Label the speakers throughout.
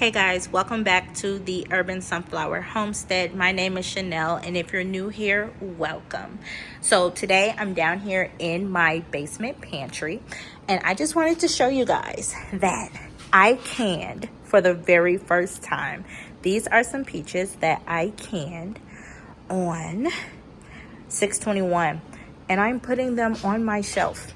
Speaker 1: Hey guys, welcome back to the Urban Sunflower Homestead. My name is Chanel, and if you're new here, welcome. So today I'm down here in my basement pantry, and I just wanted to show you guys that I canned for the very first time. These are some peaches that I canned on 6/21, and I'm putting them on my shelf.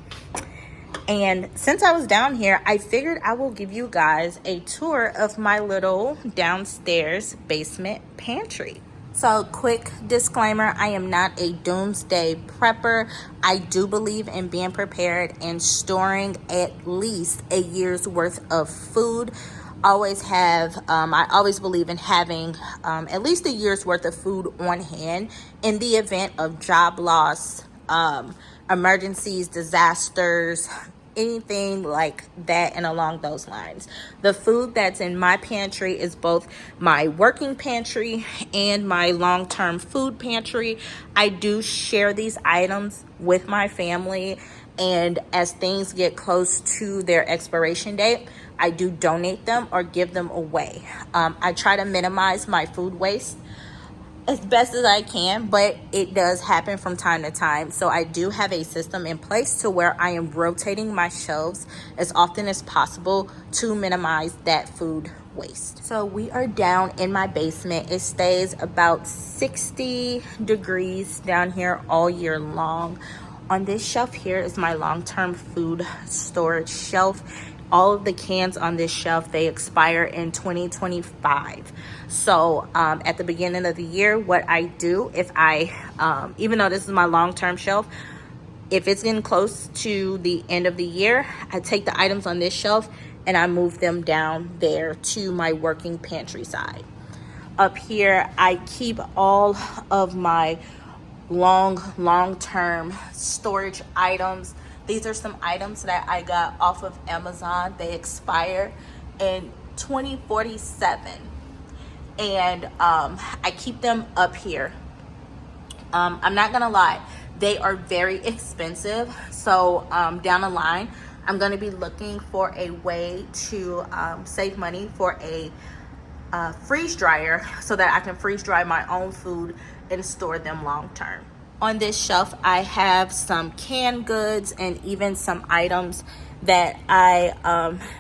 Speaker 1: And since I was down here, I figured I will give you guys a tour of my little downstairs basement pantry. So, quick disclaimer, I am not a doomsday prepper. I do believe in being prepared and storing at least a year's worth of food. I always believe in having at least a year's worth of food on hand in the event of job loss, emergencies, disasters, anything like that and along those lines. The food that's in my pantry is both my working pantry and my long-term food pantry. I do share these items with my family, and as things get close to their expiration date, I do donate them or give them away. I try to minimize my food waste as best as I can, but it does happen from time to time. So I do have a system in place to where I am rotating my shelves as often as possible to minimize that food waste. So we are down in my basement. It stays about 60 degrees down here all year long. On this shelf here is my long-term food storage shelf. All of the cans on this shelf, they expire in 2025. So at the beginning of the year, what I do, if I, even though this is my long-term shelf, if it's getting close to the end of the year, I take the items on this shelf and I move them down there to my working pantry side. Up here, I keep all of my long-term storage items. These are some items that I got off of Amazon. They expire in 2047. And I keep them up here. I'm not gonna lie, they are very expensive. So down the line, I'm gonna be looking for a way to save money for a freeze dryer so that I can freeze dry my own food and store them long term. On this shelf, I have some canned goods and even some items that I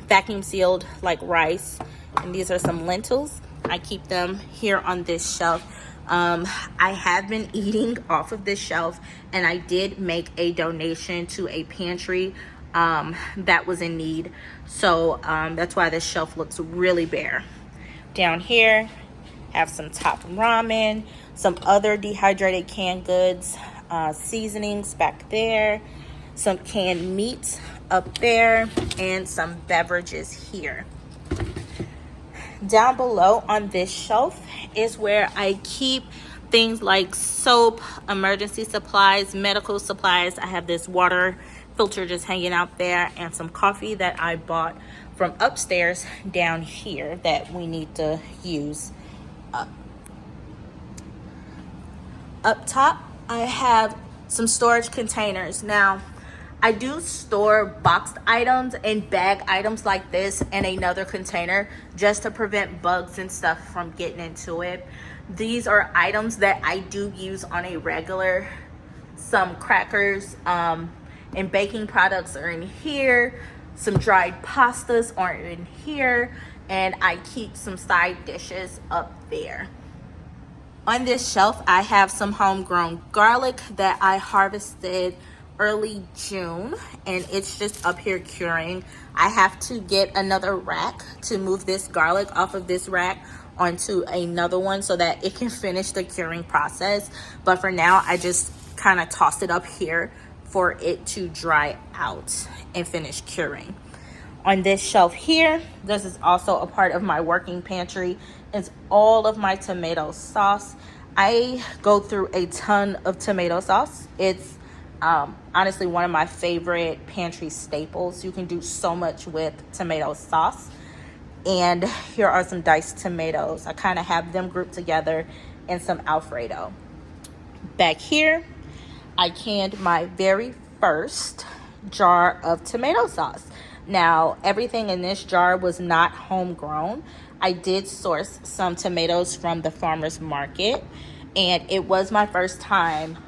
Speaker 1: vacuum sealed, like rice. And these are some lentils. I keep them here on this shelf. I have been eating off of this shelf, and I did make a donation to a pantry that was in need. So that's why this shelf looks really bare. Down here, have some top ramen, some other dehydrated canned goods, seasonings back there, some canned meats up there, and some beverages here. Down below on this shelf is where I keep things like soap, emergency supplies, medical supplies. I have this water filter just hanging out there, and some coffee that I bought from upstairs down here that we need to use up. Up top, I have some storage containers. Now, I do store boxed items and bag items like this in another container just to prevent bugs and stuff from getting into it. These are items that I do use on a regular. Some crackers and baking products are in here. Some dried pastas are in here. And I keep some side dishes up there. On this shelf, I have some homegrown garlic that I harvested early June, and it's just up here curing. I have to get another rack to move this garlic off of this rack onto another one so that it can finish the curing process. But for now, I just kind of toss it up here for it to dry out and finish curing. On this shelf here, this is also a part of my working pantry, is all of my tomato sauce. I go through a ton of tomato sauce. It's honestly one of my favorite pantry staples. You can do so much with tomato sauce. And here are some diced tomatoes. I kind of have them grouped together in some Alfredo. Back here, I canned my very first jar of tomato sauce. Now, everything in this jar was not homegrown. I did source some tomatoes from the farmer's market, and it was my first time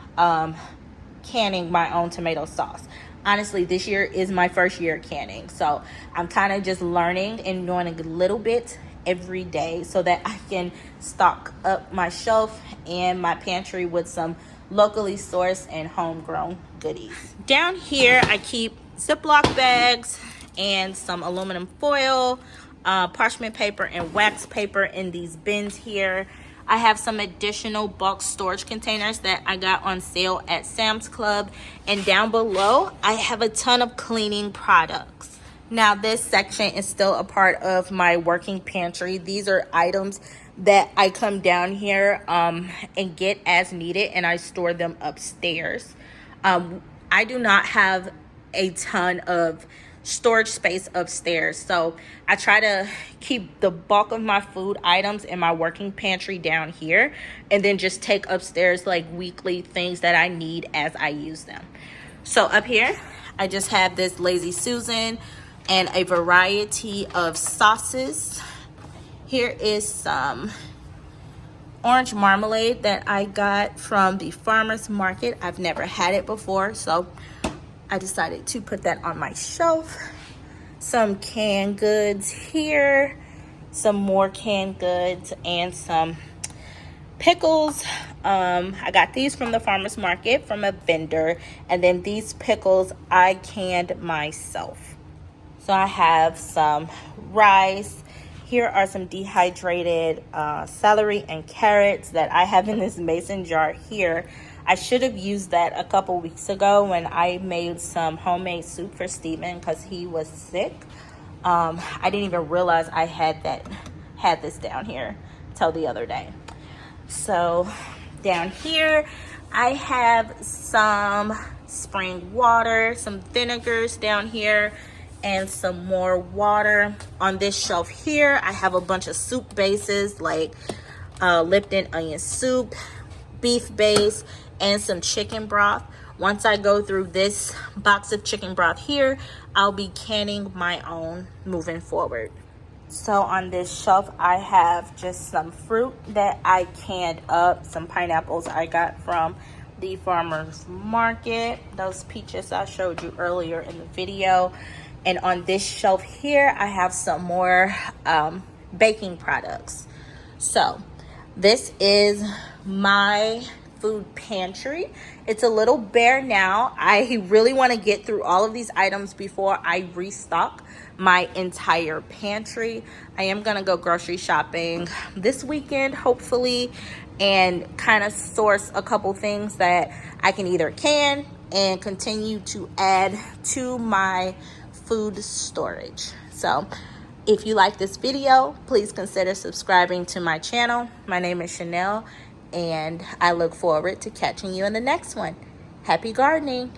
Speaker 1: canning my own tomato sauce. Honestly, this year is my first year canning, so I'm kind of just learning and doing a little bit every day so that I can stock up my shelf and my pantry with some locally sourced and homegrown goodies. Down here, I keep Ziploc bags and some aluminum foil, parchment paper, and wax paper in these bins here. I have some additional bulk storage containers that I got on sale at Sam's Club. And down below, I have a ton of cleaning products. Now, this section is still a part of my working pantry. These are items that I come down here and get as needed, and I store them upstairs. I do not have a ton of storage space upstairs, so I try to keep the bulk of my food items in my working pantry down here, and then just take upstairs like weekly things that I need as I use them. So up here, I just have this Lazy Susan and a variety of sauces. Here is some orange marmalade that I got from the farmer's market. I've never had it before, so I decided to put that on my shelf. Some canned goods here, some more canned goods, and some pickles. I got these from the farmer's market from a vendor, and then these pickles I canned myself. So I have some rice. Here are some dehydrated celery and carrots that I have in this mason jar here. I should have used that a couple weeks ago when I made some homemade soup for Steven because he was sick. I didn't even realize I had this down here till the other day. So down here, I have some spring water, some vinegars down here, and some more water. On this shelf here, I have a bunch of soup bases like Lipton onion soup, beef base, and some chicken broth. Once I go through this box of chicken broth here, I'll be canning my own moving forward. So on this shelf, I have just some fruit that I canned up. Some pineapples I got from the farmer's market. Those peaches I showed you earlier in the video. And on this shelf here, I have some more baking products. So this is my food pantry. It's a little bare now. I really want to get through all of these items before I restock my entire pantry. I am gonna go grocery shopping this weekend, hopefully, and kind of source a couple things that I can either can and continue to add to my food storage. So if you like this video, please consider subscribing to my channel. My name is Chanel, and I look forward to catching you in the next one. Happy gardening.